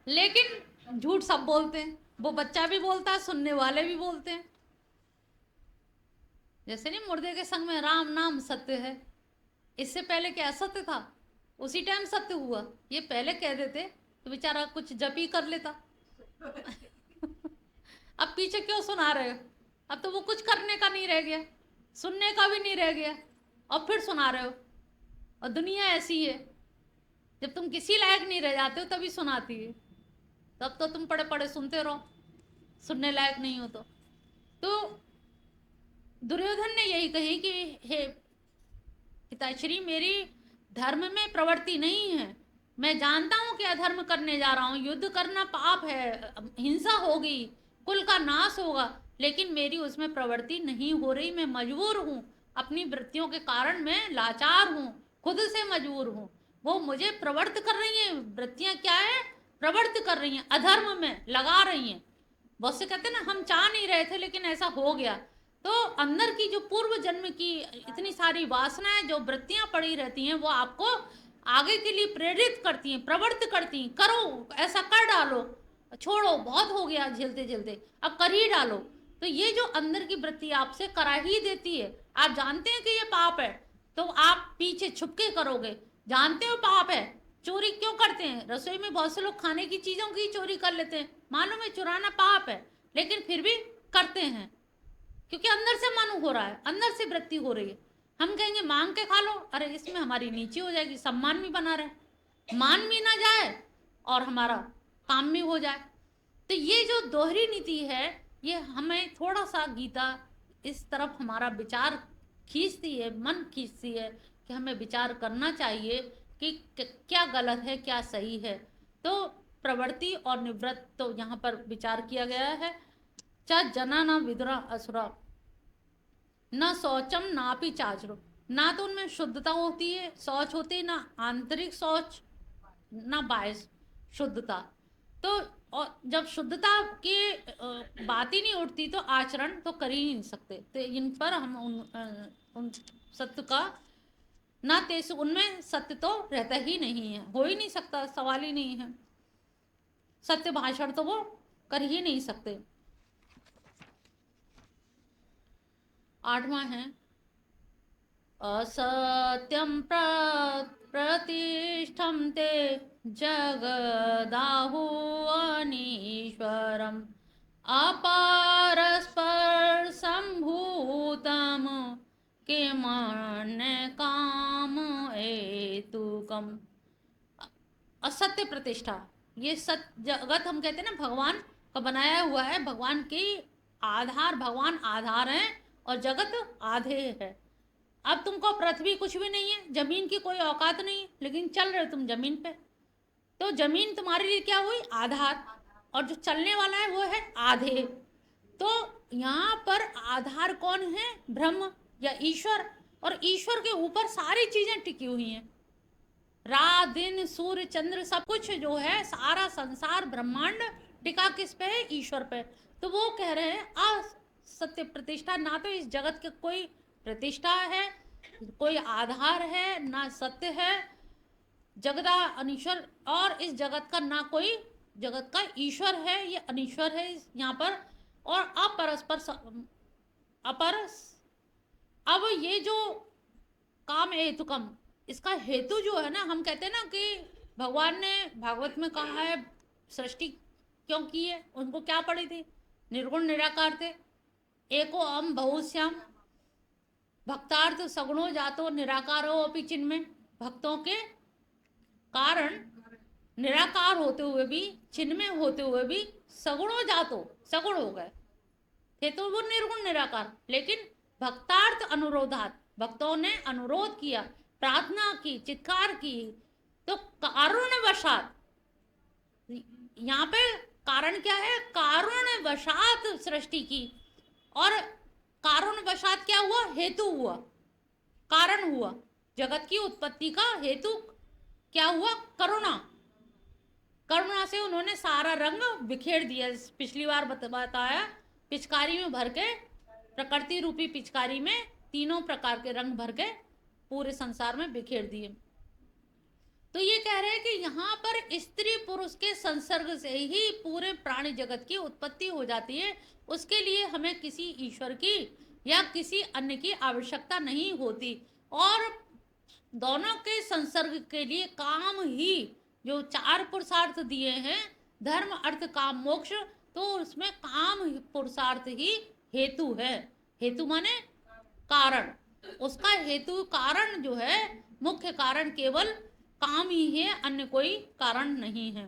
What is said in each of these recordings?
लेकिन झूठ सब बोलते हैं, वो बच्चा भी बोलता है, सुनने वाले भी बोलते हैं। जैसे नहीं मुर्दे के संग में राम नाम सत्य है, इससे पहले क्या असत्य था? उसी टाइम सत्य हुआ। ये पहले कह देते तो बेचारा कुछ जप ही कर लेता। अब पीछे क्यों सुना रहे हो? अब तो वो कुछ करने का नहीं रह गया, सुनने का भी नहीं रह गया, और फिर सुना रहे हो। और दुनिया ऐसी है, जब तुम किसी लायक नहीं रह जाते हो तभी सुनाती है। तब तो तुम पड़े पड़े सुनते रहो, सुनने लायक नहीं हो तो दुर्योधन ने यही कही कि हे पिताश्री, मेरी धर्म में प्रवृत्ति नहीं है। मैं जानता हूं कि अधर्म करने जा रहा हूं, युद्ध करना पाप है, हिंसा होगी, कुल का नाश होगा, लेकिन मेरी उसमें प्रवृत्ति नहीं हो रही। मैं मजबूर हूं, अपनी वृत्तियों के कारण मैं लाचार हूं, खुद से मजबूर हूं। वो मुझे प्रवृत्त कर रही हैं, वृत्तियां क्या है, प्रवृत्त कर रही हैं, अधर्म में लगा रही हैं। बहुत से कहते हैं ना, हम चाह नहीं रहे थे लेकिन ऐसा हो गया। तो अंदर की जो पूर्व जन्म की इतनी सारी वासनाएं, जो वृत्तियां पड़ी रहती हैं, वो आपको आगे के लिए प्रेरित करती हैं, प्रवृत्त करती हैं, करो, ऐसा कर डालो, छोड़ो, बहुत हो गया झेलते झेलते, अब कर ही डालो। तो ये जो अंदर की वृत्ति आपसे करा ही देती है। आप जानते हैं कि ये पाप है, तो आप पीछे छुपके करोगे। जानते हो पाप है, चोरी क्यों करते हैं? रसोई में बहुत से लोग खाने की चीजों की चोरी कर लेते हैं, मालूम है चुराना पाप है, लेकिन फिर भी करते हैं, क्योंकि अंदर से मन हो रहा है, अंदर से वृत्ति हो रही है। हम कहेंगे मांग के खा लो, अरे इसमें हमारी नीची हो जाएगी, सम्मान भी बना रहे, मान भी ना जाए और हमारा काम भी हो जाए। तो ये जो दोहरी नीति है, ये हमें थोड़ा सा गीता इस तरफ हमारा विचार खींचती है, मन खींचती है कि हमें विचार करना चाहिए कि क्या गलत है, क्या सही है। तो प्रवृत्ति और निवृत्त तो यहाँ पर विचार किया गया है। च जना न विदुरा असुरा न शौचम नापि चाचरो। ना तो उनमें शुद्धता होती है, शौच होती है, ना आंतरिक शौच, ना बाह्य शुद्धता। तो और जब शुद्धता की बात ही नहीं उठती तो आचरण तो कर ही नहीं सकते। तो इन पर हम उन सत्य का ना, तेज उनमें सत्य तो रहता ही नहीं है, हो ही नहीं सकता, सवाल ही नहीं है। सत्य भाषण तो वो कर ही नहीं सकते। 8वां है असत्यं प्रतिष्ठं ते जगदाहु अनीश्वरम् अपारस्परसम्भूतं किमन्य काम हेतुकम्। असत्य प्रतिष्ठा, ये सत्य जगत हम कहते हैं ना, भगवान का बनाया हुआ है, भगवान की आधार, भगवान आधार है और जगत आधे है। अब तुमको पृथ्वी कुछ भी नहीं है, जमीन की कोई औकात नहीं है, लेकिन चल रहे हो तुम जमीन पे, तो जमीन तुम्हारे लिए क्या हुई, आधार, और जो चलने वाला है वो है आधे। तो यहाँ पर आधार कौन है, ब्रह्म या ईश्वर, और ईश्वर के ऊपर सारी चीजें टिकी हुई हैं, रात दिन सूर्य चंद्र सब कुछ जो है, सारा संसार ब्रह्मांड टिका किस पे है, ईश्वर पे। तो वो कह रहे हैं असत्य प्रतिष्ठा, ना तो इस जगत के कोई प्रतिष्ठा है, कोई आधार है, ना सत्य है, जगदा अनीश्वर, और इस जगत का ना कोई जगत का ईश्वर है, ये अनीश्वर है यहाँ पर। और अपरस्पर अपर, अब ये जो काम हेतुकम, इसका हेतु जो है ना, हम कहते हैं ना कि भगवान ने भागवत में कहा है सृष्टि क्यों की है, उनको क्या पड़ी थी, निर्गुण निराकार थे, एको अम बहुश्याम भक्तार्थ सगुणो जातो निराकारो अपि चिन्मय। भक्तों के कारण निराकार होते हुए भी, चिन्मय होते हुए भी सगुणो जातो, सगुण हो गए थे तो वो निर्गुण निराकार, लेकिन भक्तार्थ अनुरोधात, भक्तों ने अनुरोध किया, प्रार्थना की, चित्कार की, तो कारुण्यवशात, यहाँ पे कारण क्या है, कारुण्यवशात सृष्टि की, और कारुण्यवशात क्या हुआ, हेतु हुआ, कारण हुआ, जगत की उत्पत्ति का हेतु क्या हुआ, करुणा। करुणा से उन्होंने सारा रंग बिखेर दिया, पिछली बार बताया, पिचकारी में भर के, प्रकृति रूपी पिचकारी में तीनों प्रकार के रंग भर के पूरे संसार में बिखेर दिए। तो ये कह रहे हैं कि यहाँ पर स्त्री पुरुष के संसर्ग से ही पूरे प्राणी जगत की उत्पत्ति हो जाती है। उसके लिए हमें किसी ईश्वर की या किसी अन्य की आवश्यकता नहीं होती। और दोनों के संसर्ग के लिए काम ही, जो 4 पुरुषार्थ दिए हैं, धर्म अर्थ काम मोक्ष, तो उसमें काम पुरुषार्थ ही हेतु है। हेतु माने कारण। उसका हेतु कारण जो है, मुख्य कारण केवल काम ही है, अन्य कोई कारण नहीं है।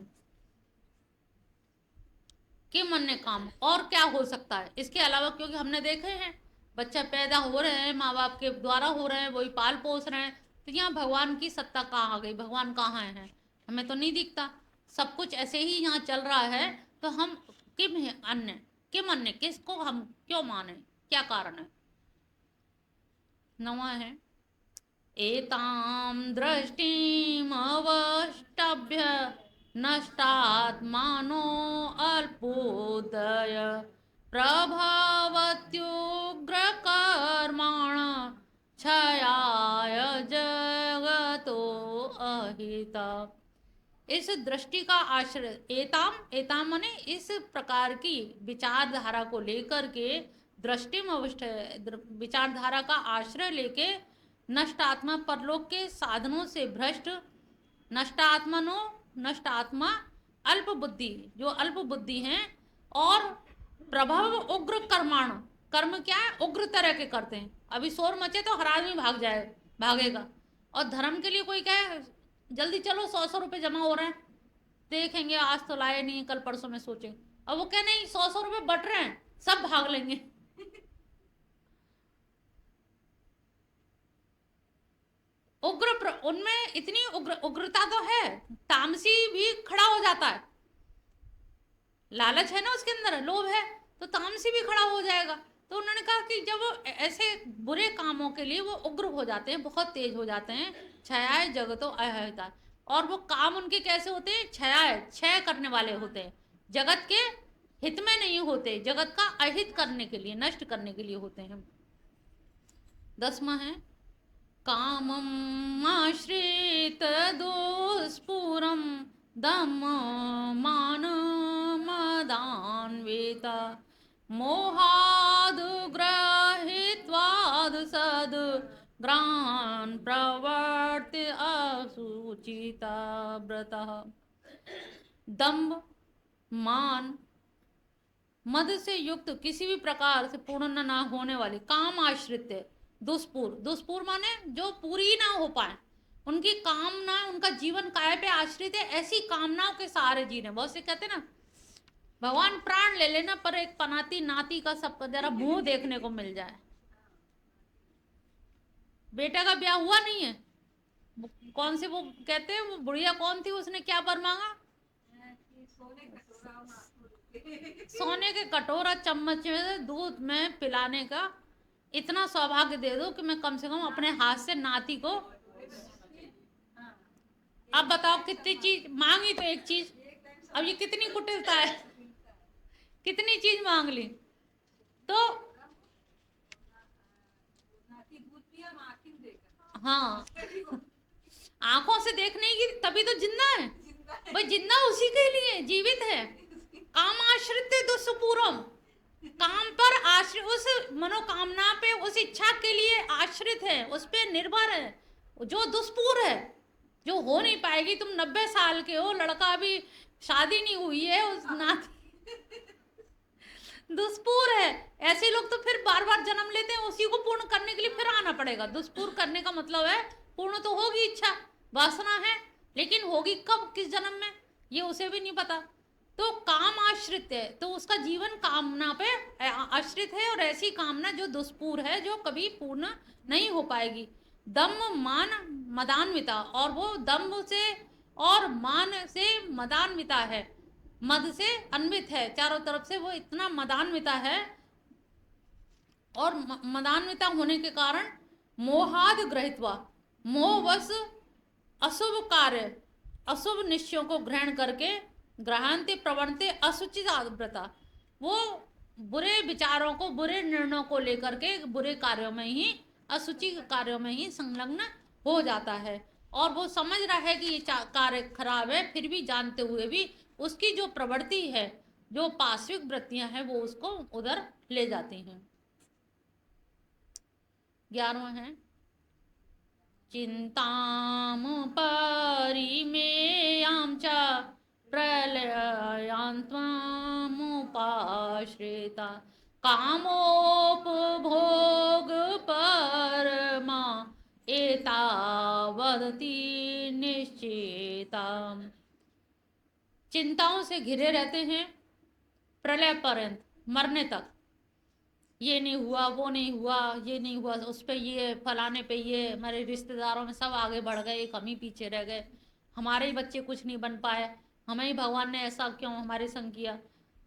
किम अन्य काम, और क्या हो सकता है इसके अलावा? क्योंकि हमने देखे हैं बच्चा पैदा हो रहे हैं, माँ बाप के द्वारा हो रहे हैं, वही पाल पोस रहे हैं, तो यहाँ भगवान की सत्ता कहाँ आ गई? भगवान कहाँ है? हमें तो नहीं दिखता। सब कुछ ऐसे ही यहाँ चल रहा है, तो हम किम है अन्य, किम अन्य, किसको हम क्यों माने? क्या कारण है? 9 है, एताम दृष्टिम अवष्टभ्य नष्टात्मानो अल्पोदय प्रभावत्युग्र कर्माण क्षयाय जगतो अहिता। इस दृष्टि का आश्रय, एताम, एताम माने इस प्रकार की विचारधारा को लेकर के, दृष्टि में अवस्थ विचारधारा का आश्रय लेके नष्ट आत्मा, परलोक के साधनों से भ्रष्ट, नष्ट आत्मनो, नष्ट आत्मा, अल्प बुद्धि, जो अल्प बुद्धि हैं, और प्रभाव उग्र कर्माण, कर्म क्या है? उग्र तरह के करते हैं। अभी शोर मचे तो हर आदमी भागेगा। और धर्म के लिए कोई कहे जल्दी चलो 100 रुपये जमा हो रहे हैं, देखेंगे आज तो लाए नहीं, कल परसों में सोचेंगे। अब वो कहे नहीं 100 रुपये बट रहे हैं, सब भाग लेंगे। उग्र, उनमें इतनी उग्रता तो है, तामसी भी खड़ा हो जाता है। लालच है ना उसके अंदर, लोभ है, तो तामसी भी खड़ा हो जाएगा। तो उन्होंने कहा कि जब वो ऐसे बुरे कामों के लिए वो उग्र हो जाते हैं, बहुत तेज हो जाते हैं, क्षयाय जगतो अहिता, और वो काम उनके कैसे होते हैं? क्षयाय, क्षय करने वाले होते हैं, जगत के हित में नहीं होते, जगत का अहित करने के लिए, नष्ट करने के लिए होते हैं। 10वां है, कामम आश्रित दुष्पूरम दम मान मदान्विता मोहादुग्रहित्वाद सद ग्रान प्रवर्ति असुचिता व्रतः। दम्भ, मान, मद से युक्त, किसी भी प्रकार से पूर्ण ना होने वाली, काम आश्रित है, दुष्पूर, दुष्पूर माने जो पूरी ना हो पाए, उनकी कामना, उनका जीवन काय पे आश्रित है, ऐसी कामनाओं के सहारे जी रहे। बहुत से कहते ना भगवान प्राण ले लेना, पर एक पनाती नाती का सबका जरा मुंह देखने को मिल जाए। बेटा का ब्याह हुआ नहीं है, कौन से वो कहते हैं, वो बुढ़िया कौन थी, उसने क्या वर मांगा? सोने के कटोरा चम्मच में दूध में पिलाने का इतना सौभाग्य दे दो कि मैं कम से कम अपने हाथ से नाती को। अब बताओ कितनी चीज मांगी, तो एक चीज, अब ये कितनी कुटिलता है, कितनी चीज मांग ली। तो हाँ, आंखों से देखने की, तभी तो जिंदा है भाई, जिंदा उसी के लिए जीवित है। काम आश्रित दुष्पूरम, काम पर आश्रित, उस मनोकामना पे, उस इच्छा के लिए आश्रित है, उस पे निर्भर है, जो दुष्पूर है, जो हो नहीं पाएगी। तुम 90 साल के हो, लड़का अभी शादी नहीं हुई है, उस नाती दुष्पूर है। ऐसे लोग तो फिर बार बार जन्म लेते हैं, उसी को पूर्ण करने के लिए फिर आना पड़ेगा। दुष्पूर करने का मतलब है पूर्ण तो होगी इच्छा, वासना है, लेकिन होगी कब, किस जन्म में, ये उसे भी नहीं पता। तो काम आश्रित है, तो उसका जीवन कामना पे आश्रित है, और ऐसी कामना जो दुष्पूर है, जो कभी पूर्ण नहीं हो पाएगी। दम्भ मान मदान्विता, और वो दम्भ से और मान से मदान्विता है, मद से अन्वित है, चारों तरफ से वो इतना मदान्विता है, और मदान्विता होने के कारण मोहाद ग्रहित्वा, मोहवश अशुभ कार्य, अशुभ निश्चयों को ग्रहण करके, ग्रहणते प्रवणते असुचित व्रता, वो बुरे विचारों को, बुरे निर्णयों को लेकर के बुरे कार्यों में ही, असुचि कार्यों में ही संलग्न हो जाता है। और वो समझ रहा है कि ये कार्य खराब है, फिर भी जानते हुए भी उसकी जो प्रवृत्ति है, जो पार्श्विक वृत्तियां हैं, वो उसको उधर ले जाती हैं। 11वां है चिंताम परिमेयां च प्रलयान्त्वमुपाश्रिता कामोपभोग परमा एतावती निश्चिता। चिंताओं से घिरे रहते हैं प्रलय पर्यंत, मरने तक। ये नहीं हुआ, वो नहीं हुआ, ये नहीं हुआ, उस पे ये, फलाने पे ये, हमारे रिश्तेदारों में सब आगे बढ़ गए, एक हम ही पीछे रह गए, हमारे ही बच्चे कुछ नहीं बन पाए, हमें ही भगवान ने ऐसा क्यों हमारे संग किया।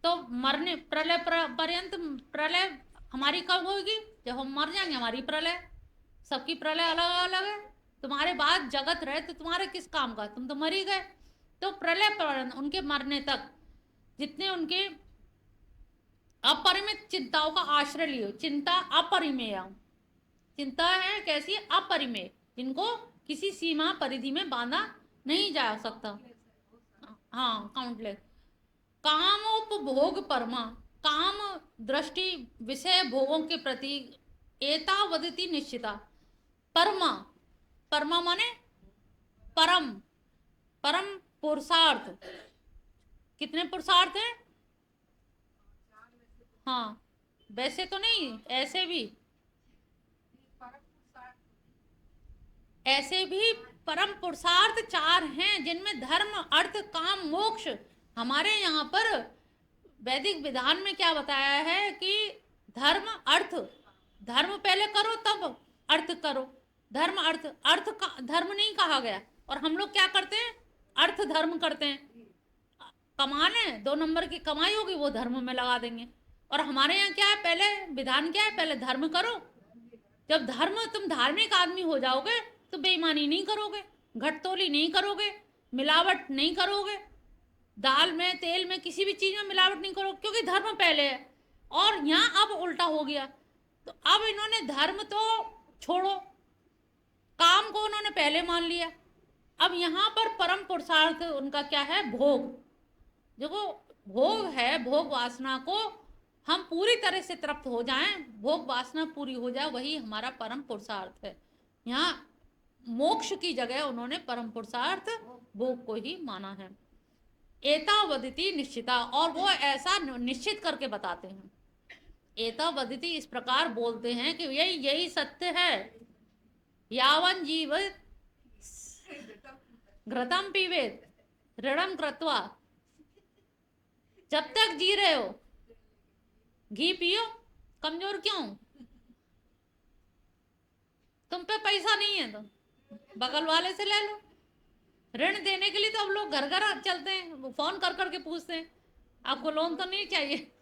तो मरने, प्रलय पर्यंत, प्रलय हमारी कब होगी? जब हम मर जाएंगे, हमारी प्रलय। सबकी प्रलय अलग अलग है। तुम्हारे बाद जगत रहे तो तुम्हारे किस काम का, तुम तो मर ही गए। तो प्रलय पर्यंत, उनके मरने तक जितने उनके अपरिमित चिंताओं का आश्रय लियो। चिंता अपरिमेय, चिंता है कैसी? अपरिमेय, जिनको किसी सीमा परिधि में बांधा नहीं जा सकता। हाँ, काउंटलेस। कामोपभोग परमा, काम दृष्टि विषय भोगों के प्रति एतावदति निश्चिता। परमा, परमा माने परम, परम पुरुषार्थ। कितने पुरुषार्थ हैं? हाँ, वैसे तो नहीं, ऐसे भी, ऐसे भी परम पुरुषार्थ 4 हैं, जिनमें धर्म, अर्थ, काम, मोक्ष। हमारे यहाँ पर वैदिक विधान में क्या बताया है कि धर्म, अर्थ, धर्म पहले करो तब अर्थ करो। धर्म अर्थ, अर्थ का धर्म नहीं कहा गया। और हम लोग क्या करते हैं? अर्थ धर्म करते हैं। कमाने 2 नंबर की कमाई होगी, वो धर्म में लगा देंगे। और हमारे यहाँ क्या है? पहले विधान क्या है? पहले धर्म करो। जब धर्म, तुम धार्मिक आदमी हो जाओगे तो बेईमानी नहीं करोगे, घटतोली नहीं करोगे, मिलावट नहीं करोगे, दाल में, तेल में, किसी भी चीज में मिलावट नहीं करोगे, क्योंकि धर्म पहले है। और यहाँ अब उल्टा हो गया। तो अब इन्होंने धर्म तो छोड़ो, काम को उन्होंने पहले मान लिया। अब यहाँ पर परम पुरुषार्थ उनका क्या है? भोग। जो वो भोग है, भोग वासना को हम पूरी तरह से तृप्त हो जाएं, भोग वासना पूरी हो जाए, वही हमारा परम पुरुषार्थ है। यहाँ मोक्ष की जगह उन्होंने परम पुरुषार्थ भोग को ही माना है। एतावदिति निश्चिता, और वो ऐसा निश्चित करके बताते हैं। एतावदिति इस प्रकार बोलते हैं कि यही यही सत्य है। यावन जीव घृतम पीवेत ऋणम कृत्वा, जब तक जी रहे हो घी पियो। कमजोर क्यों? तुम पे पैसा नहीं है तो बगल वाले से ले लो। ऋण देने के लिए तो अब लोग घर घर चलते हैं, फोन कर करके पूछते हैं आपको लोन तो नहीं चाहिए।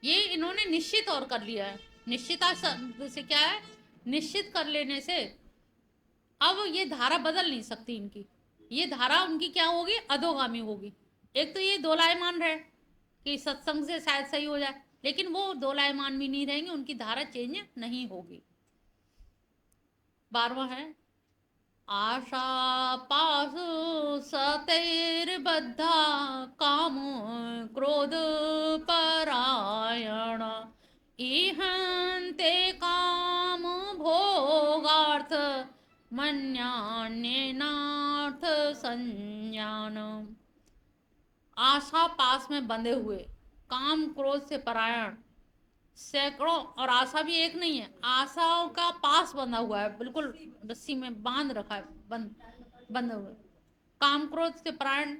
ये इन्होंने निश्चित और कर लिया है। निश्चिता से क्या है? निश्चित कर लेने से अब ये धारा बदल नहीं सकती इनकी। ये धारा उनकी क्या होगी? अधोगामी होगी। एक तो ये दोलायमान रहे कि सत्संग से शायद सही हो जाए, लेकिन वो दोलायमान भी नहीं रहेंगे, उनकी धारा चेंज नहीं होगी। 12वां है आशा पासु सतैर्बद्धा काम क्रोध परायण इहन्ते काम भोगार्थ मन्यान्येनार्थ संज्ञान। आशा पास में बंधे हुए, काम क्रोध से परायण, सैकड़ों, और आशा भी एक नहीं है, आशाओं का पास बंधा हुआ है, बिल्कुल रस्सी में बांध रखा है, बंधे हुए, काम क्रोध से परायण,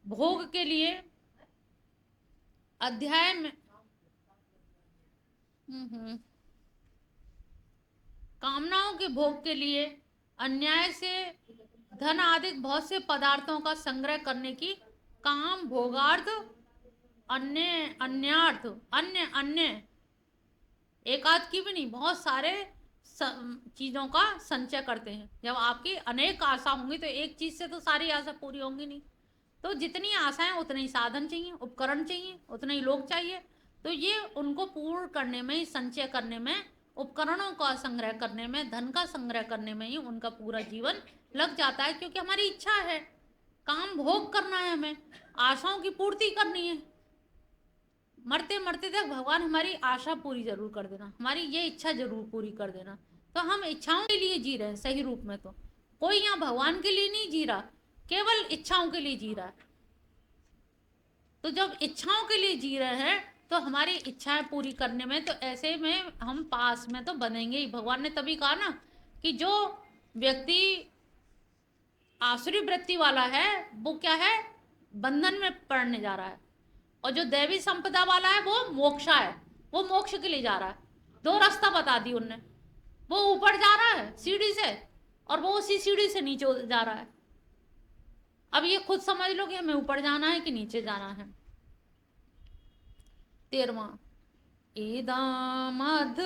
भोग के लिए अध्याय में कामनाओं के भोग के लिए अन्याय से धन आदि बहुत से पदार्थों का संग्रह करने की काम भोगार्थ, अन्य अन्यार्थ, अन्य अन्य एक आध की भी नहीं, बहुत सारे चीजों का संचय करते हैं। जब आपकी अनेक आशा होंगी तो एक चीज से तो सारी आशा पूरी होंगी नहीं। तो जितनी आशाएं उतने ही साधन चाहिए, उपकरण चाहिए, उतने ही लोग चाहिए। तो ये उनको पूर्ण करने में, संचय करने में, उपकरणों का संग्रह करने में, धन का संग्रह करने में ही उनका पूरा जीवन लग जाता है, क्योंकि हमारी इच्छा है, काम भोग करना है, हमें आशाओं की पूर्ति करनी है। मरते मरते तक भगवान हमारी आशा पूरी जरूर कर देना, हमारी ये इच्छा जरूर पूरी कर देना। तो हम इच्छाओं के लिए जी रहे हैं सही रूप में। तो कोई यहाँ भगवान के लिए नहीं जी रहा, केवल इच्छाओं के लिए जी रहा है। तो जब इच्छाओं के लिए जी रहे हैं तो हमारी इच्छाएं पूरी करने में, तो ऐसे में हम पास में तो बनेंगे ही। भगवान ने तभी कहा ना कि जो व्यक्ति आसुरी वृत्ति वाला है वो क्या है, बंधन में पड़ने जा रहा है, और जो दैवी संपदा वाला है वो मोक्षा है, वो मोक्ष के लिए जा रहा है। दो रास्ता बता दी उनने, वो ऊपर जा रहा है सीढ़ी से और वो उसी सीढ़ी से नीचे जा रहा है। अब ये खुद समझ लो कि हमें ऊपर जाना है कि नीचे जाना है। 13वां, इदमद्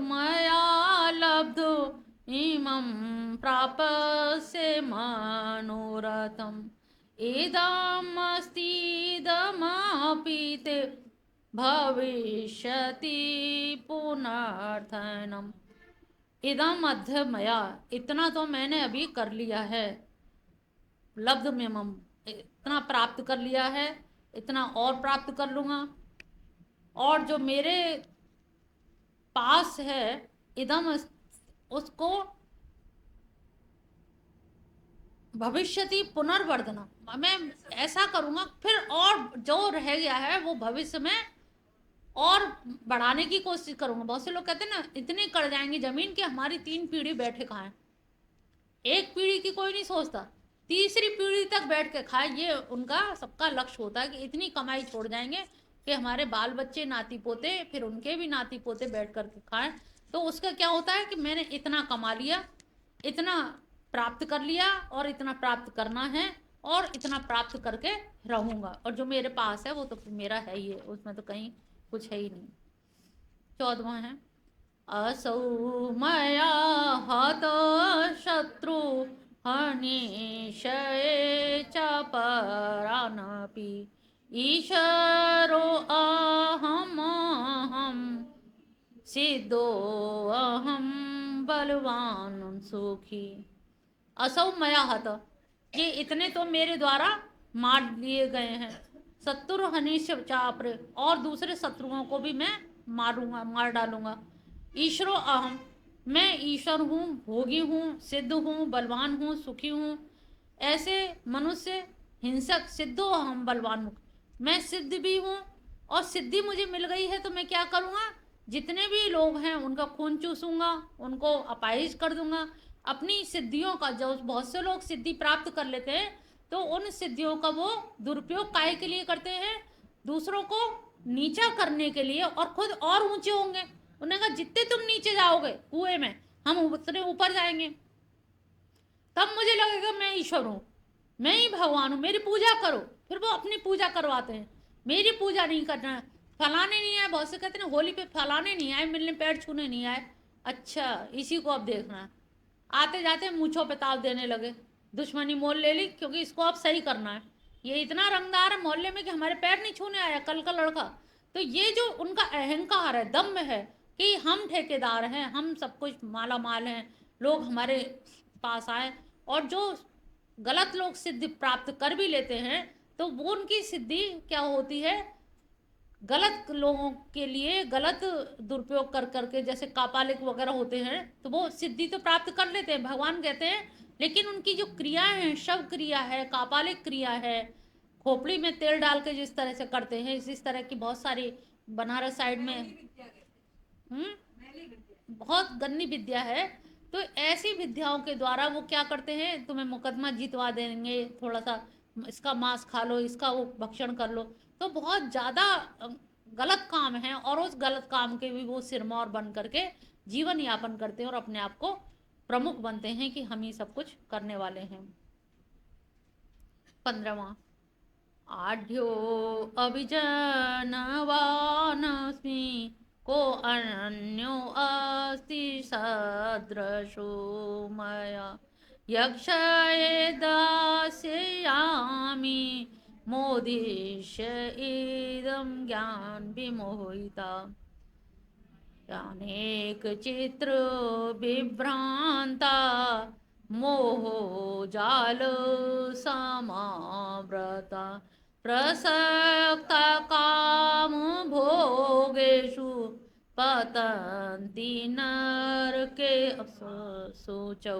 मया लब्धो इमं प्राप्स्ये मनोरथम् इदमस्तीदमपि ते भविष्यति पुनर्थनम्। इदम अद्य मया, इतना तो मैंने अभी कर लिया है, लब्ध मेमम, इतना प्राप्त कर लिया है, इतना और प्राप्त कर लूंगा, और जो मेरे पास है इदम, उसको भविष्यति पुनर्वर्धना, मैं ऐसा करूंगा फिर, और जो रह गया है वो भविष्य में और बढ़ाने की कोशिश करूंगा। बहुत से लोग कहते हैं ना, इतने कर जाएंगे जमीन कि हमारी 3 पीढ़ी बैठे खाएं। एक पीढ़ी की कोई नहीं सोचता, तीसरी पीढ़ी तक बैठ के खाए, ये उनका सबका लक्ष्य होता है कि इतनी कमाई छोड़ जाएंगे कि हमारे बाल बच्चे, नाती पोते, फिर उनके भी नाती पोते बैठ करके खाएं। तो उसका क्या होता है कि मैंने इतना कमा लिया, इतना प्राप्त कर लिया, और इतना प्राप्त करना है, और इतना प्राप्त करके रहूंगा, और जो मेरे पास है वो तो मेरा है ही है, उसमें तो कहीं कुछ है ही नहीं। 14वां है, असौ मया हत शत्रु हनिशये च परानपि ईश्वरो अहम सिद्धो अहम बलवान सुखी। असौ मया हत, ये इतने तो मेरे द्वारा मार लिए गए हैं। शत्रु हनिश चाप्र, और दूसरे शत्रुओं को भी मैं मारूंगा, मार डालूंगा। ईश्वरो अहम, मैं ईश्वर हूँ, भोगी हूँ, सिद्ध हूँ, बलवान हूँ, सुखी हूँ। ऐसे मनुष्य हिंसक, सिद्धो अहम बलवान हूँ, मैं सिद्ध भी हूँ, और सिद्धि मुझे मिल गई है, तो मैं क्या करूँगा, जितने भी लोग हैं उनका खून चूसूंगा, उनको अपाहिज कर दूंगा। अपनी सिद्धियों का, जो बहुत से लोग सिद्धि प्राप्त कर लेते हैं, तो उन सिद्धियों का वो दुरुपयोग काहे के लिए करते हैं, दूसरों को नीचा करने के लिए, और खुद और ऊंचे होंगे। उन्होंने कहा जितने तुम नीचे जाओगे कुएं में, हम उतने ऊपर जाएंगे। तब मुझे लगेगा मैं ईश्वर हूँ, मैं ही भगवान हूँ, मेरी पूजा करो। फिर वो अपनी पूजा करवाते हैं, मेरी पूजा नहीं करना है। फलाने नहीं आए, बहुत से कहते हैं होली पे फलाने नहीं आए, मिलने पैर छूने नहीं आए। अच्छा, इसी को अब देखना है, आते जाते मूंछों पे ताव देने लगे, दुश्मनी मोल ले ली, क्योंकि इसको अब सही करना है। ये इतना रंगदार है मोहल्ले में कि हमारे पैर नहीं छूने आया कल का लड़का। तो ये जो उनका अहंकार है, दम्भ है कि हम ठेकेदार हैं, हम सब कुछ माला माल हैं, लोग हमारे पास आए, और जो गलत लोग सिद्धि प्राप्त कर भी लेते हैं, तो वो उनकी सिद्धि क्या होती है, गलत लोगों के लिए गलत दुरुपयोग कर करके, जैसे कापालिक वगैरह होते हैं, तो वो सिद्धि तो प्राप्त कर लेते हैं, भगवान कहते हैं, लेकिन उनकी जो क्रियाएं हैं, शव क्रिया है, कापालिक क्रिया है, खोपड़ी में तेल डाल के जिस तरह से करते हैं, इस तरह की बहुत सारी बनारस साइड में बहुत गंदी विद्या है। तो ऐसी विद्याओं के द्वारा वो क्या करते हैं, तुम्हें मुकदमा जीतवा देंगे, थोड़ा सा इसका मांस खा लो, इसका वो भक्षण कर लो। तो बहुत ज़्यादा गलत काम है, और उस गलत काम के भी वो सिरमौर बन करके जीवन यापन करते हैं, और अपने आप को प्रमुख बनते हैं कि हम ही सब कुछ करने वाले हैं। 15वां, आढ्यो अभिजनवानस्मि को अन्यो अस्ति सदृशो मया यक्षये दास्यामि मोदिष्य इदं ज्ञान विमोहिता अनेक चित्र विभ्रांता मोहो जाल समाव्रता प्रसक्ता काम भोगेषु पतन्ति नरके सोचौ